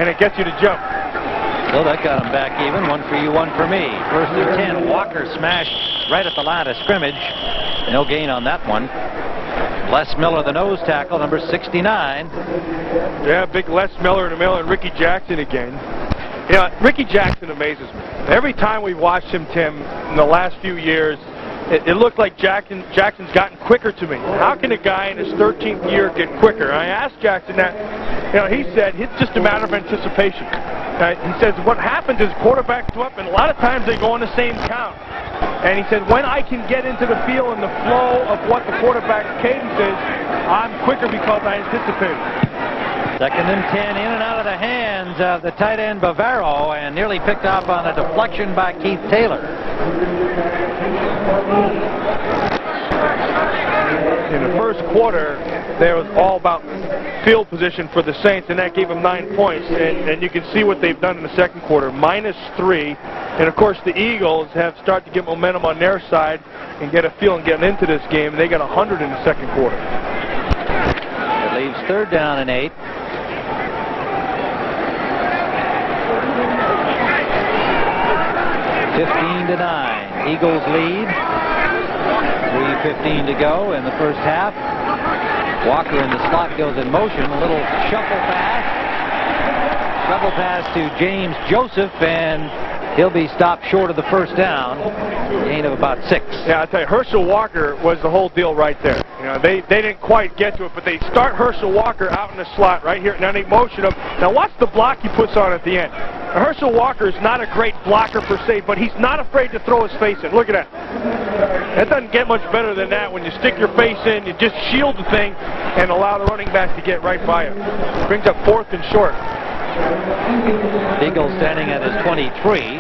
and it gets you to jump. So that got him back even. 1 for you, 1 for me. First and 10. Walker smashed right at the line of scrimmage. No gain on that one. Les Miller, the nose tackle, number 69. Yeah, big Les Miller in the middle, and Ricky Jackson again. Yeah, Ricky Jackson amazes me. Every time we've watched him, Tim, in the last few years, it looked like Jackson's gotten quicker to me. How can a guy in his 13th year get quicker? I asked Jackson that. He said it's just a matter of anticipation. He says what happens is quarterbacks go up, and a lot of times they go on the same count. And he said, when I can get into the feel and the flow of what the quarterback's cadence is, I'm quicker because I anticipate it. Second and 10, in and out of the hands of the tight end Bavaro, and nearly picked up on a deflection by Keith Taylor. In the first quarter, there was all about field position for the Saints, and that gave them 9 points. And you can see what they've done in the second quarter, -3. And of course, the Eagles have started to get momentum on their side and get a feel and getting into this game. They got 100 in the second quarter. It leaves third down and 8. (15-9). Eagles lead. 3:15 to go in the first half. Walker in the slot goes in motion. A little shuffle pass. Shuffle pass to James Joseph, and he'll be stopped short of the first down. Gain of about 6. Yeah, I tell you, Herschel Walker was the whole deal right there. They didn't quite get to it, but they start Herschel Walker out in the slot right here. Now they motion him. Now watch the block he puts on at the end. Now, Herschel Walker is not a great blocker per se, but he's not afraid to throw his face in. Look at that. That doesn't get much better than that. When you stick your face in, you just shield the thing and allow the running back to get right by him. Brings up 4th and short. Eagles standing at his 23.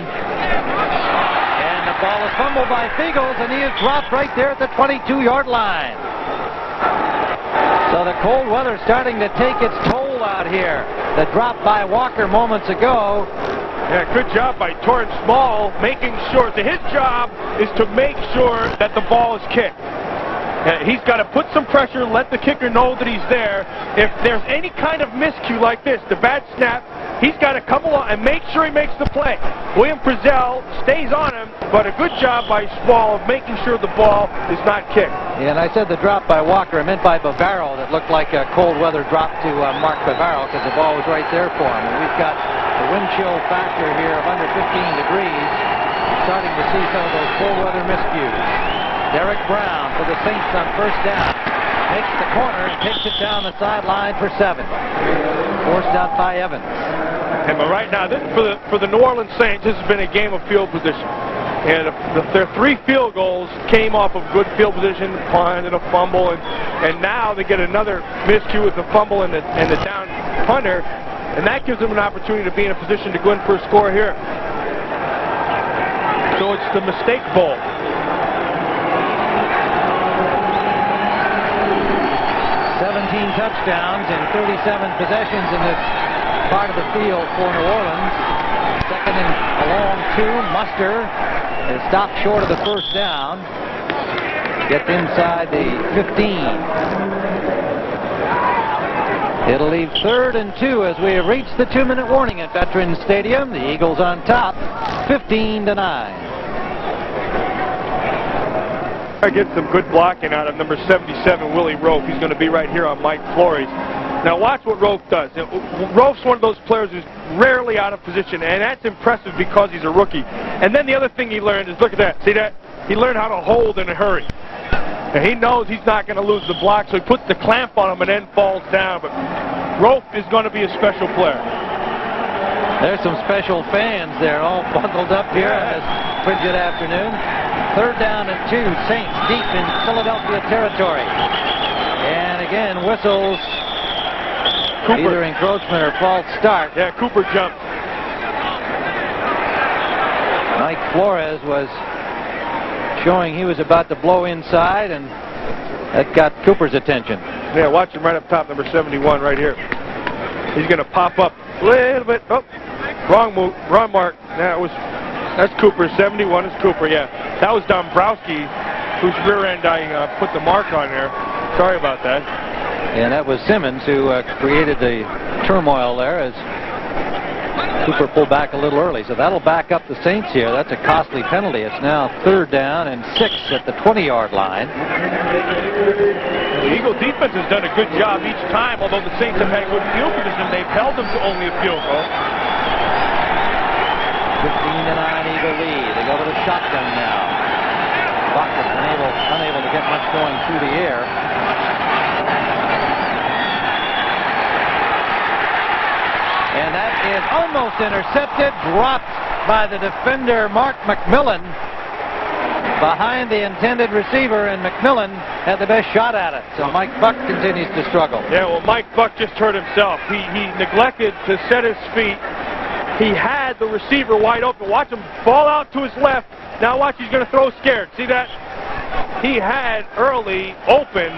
And the ball is fumbled by Fiegels, and he is dropped right there at the 22-yard line. So the cold weather starting to take its toll out here. The drop by Walker moments ago. Yeah, good job by Torrance Small, making sure that his job is to make sure that the ball is kicked. He's got to put some pressure, let the kicker know that he's there. If there's any kind of miscue like this, the bad snap, he's got to come along and make sure he makes the play. William Frizzell stays on him, but a good job by Small of making sure the ball is not kicked. Yeah, and I said the drop by Walker, I meant by Bavaro, that looked like a cold weather drop to Mark Bavaro, because the ball was right there for him. And we've got the wind chill factor here of under 15 degrees. Starting to see some of those cold weather miscues. Derek Brown for the Saints on first down. Takes the corner and takes it down the sideline for 7. Forced out by Evans. And right now, for the New Orleans Saints, this has been a game of field position. And their 3 field goals came off of good field position, punt and a fumble, and now they get another miscue with the fumble and the down punter, and that gives them an opportunity to be in a position to go in for a score here. So it's the mistake bowl. 17 touchdowns and 37 possessions in this part of the field for New Orleans. Second and a long 2. Muster is stopped short of the first down. Gets inside the 15. It'll leave third and 2 as we have reached the 2-minute warning at Veterans Stadium. The Eagles on top, 15-9. I get some good blocking out of number 77, Willie Rope. He's going to be right here on Mike Flores. Now watch what Rope does. Rope's one of those players who's rarely out of position, and that's impressive because he's a rookie. And then the other thing he learned is, look at that. See that? He learned how to hold in a hurry. And he knows he's not going to lose the block, so he puts the clamp on him and then falls down. But Rope is going to be a special player. There's some special fans there all bundled up here on this frigid afternoon. Third down and 2. Saints deep in Philadelphia territory. And again, whistles. Cooper. Either encroachment or false start. Yeah, Cooper jumped. Mike Flores was showing he was about to blow inside, and that got Cooper's attention. Yeah, watch him right up top, number 71 right here. He's going to pop up a little bit. Oh, wrong move, wrong mark. That's Cooper. 71 is Cooper, yeah. That was Dombrowski, whose rear end I put the mark on there. Sorry about that. And that was Simmons who created the turmoil there as Cooper pulled back a little early, so that'll back up the Saints here. That's a costly penalty. It's now 3rd down and 6 at the 20-yard line. The Eagle defense has done a good job each time, although the Saints have had good field position. They've held them to only a field goal. 15-9 Eagle lead. They go to the shotgun now. Buck is unable to get much going through the air. And that is almost intercepted, dropped by the defender Mark McMillan behind the intended receiver, and McMillan had the best shot at it. So Mike Buck continues to struggle. Yeah, well, Mike Buck just hurt himself. He neglected to set his feet. He had the receiver wide open. Watch him fall out to his left. Now watch, he's going to throw scared. See that? He had early open.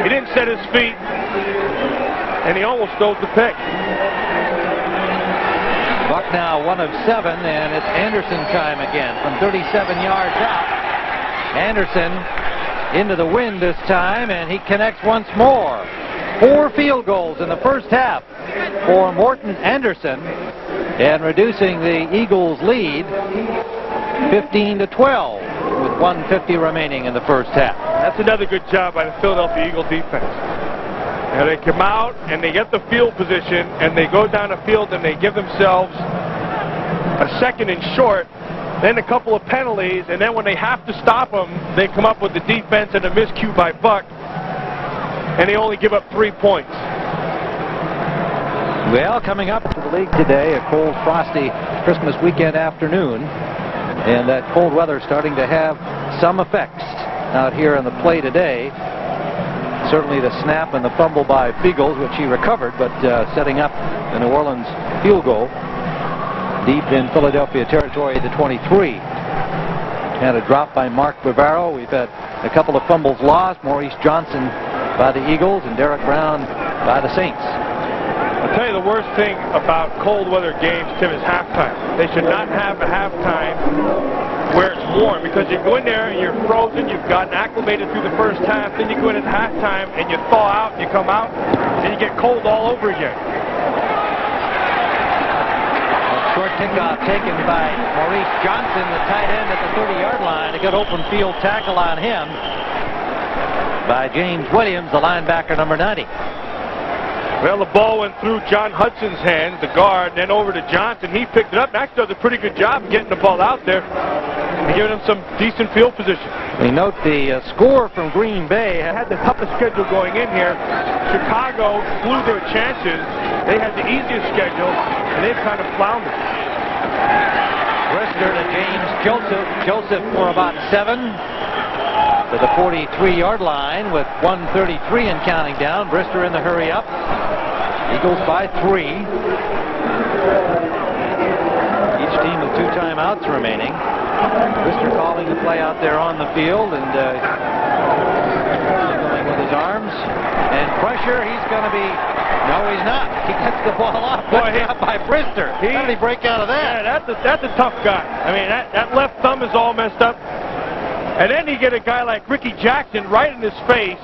He didn't set his feet, and he almost throws the pick. Buck now 1 of 7, and it's Anderson time again from 37 yards out. Anderson into the wind this time, and he connects once more. 4 field goals in the first half for Morton Anderson, and reducing the Eagles' lead 15-12 with 1:50 remaining in the first half. That's another good job by the Philadelphia Eagle defense. Now they come out and they get the field position and they go down the field and they give themselves a 2nd and short, then a couple of penalties, and then when they have to stop them, they come up with the defense and a miscue by Buck, and they only give up 3 points. Well, coming up to the league today, a cold, frosty Christmas weekend afternoon, and that cold weather starting to have some effects out here on the play today. Certainly the snap and the fumble by Beagles, which he recovered, but setting up the New Orleans field goal deep in Philadelphia territory at the 23. Had a drop by Mark Bavaro. We've had a couple of fumbles lost. Maurice Johnson by the Eagles and Derek Brown by the Saints. I'll tell you the worst thing about cold weather games, Tim, is halftime. They should not have a halftime where it's warm, because you go in there and you're frozen, you've gotten acclimated through the first half, then you go in at halftime and you thaw out and you come out and you get cold all over again. A short kickoff taken by Maurice Johnson, the tight end at the 30-yard line. A good open field tackle on him by James Williams, the linebacker, number 90. Well, the ball went through John Hudson's hands, the guard, and then over to Johnson. He picked it up. Actually does a pretty good job getting the ball out there and giving him some decent field position. We note the score from Green Bay. Had the toughest schedule going in here. Chicago blew their chances. They had the easiest schedule, and they've kind of floundered. Brister to James Joseph. Joseph for about 7 to the 43-yard line with 1:33 and counting down. Brister in the hurry up. Eagles by 3. Each team with 2 timeouts remaining. Brister calling the play out there on the field and signaling with his arms. And pressure, he's going to be... No, he's not. He gets the ball off. Good job by Brister. How did he break out of that? Yeah, that's a tough guy. I mean, that left thumb is all messed up. And then you get a guy like Ricky Jackson right in his face,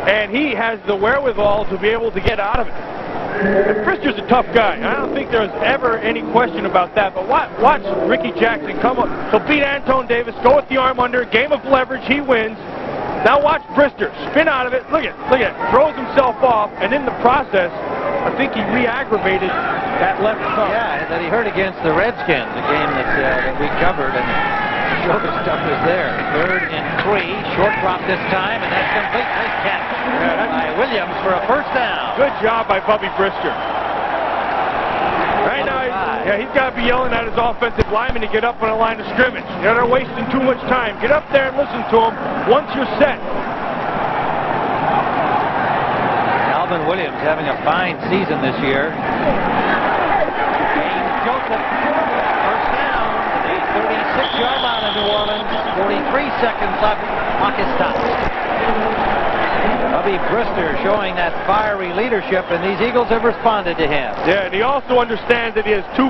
and he has the wherewithal to be able to get out of it. And Brister's a tough guy. I don't think there's ever any question about that. But watch Ricky Jackson come up. He'll beat Antone Davis, go with the arm under, game of leverage, he wins. Now watch Brister spin out of it. Look at it. Throws himself off, and in the process, I think he re-aggravated that left thumb. Yeah, that he hurt against the Redskins, a game that we covered, and shoulder stuff was there. 3rd and 3, short drop this time, and that's complete. Nice catch by Williams for a first down. Good job by Bubby Brister. Right now, he's got to be yelling at his offensive lineman to get up on the line of scrimmage. They're wasting too much time. Get up there and listen to them once you're set. Alvin Williams having a fine season this year. James Joseph, first down. The 36-yard line of New Orleans. 43 seconds left. Clock is stopped. Bubby Brister showing that fiery leadership, and these Eagles have responded to him. Yeah, and he also understands that he has 2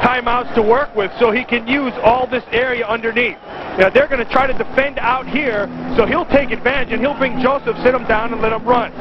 timeouts to work with, so he can use all this area underneath. Now, they're going to try to defend out here, so he'll take advantage, and he'll bring Joseph, sit him down, and let him run.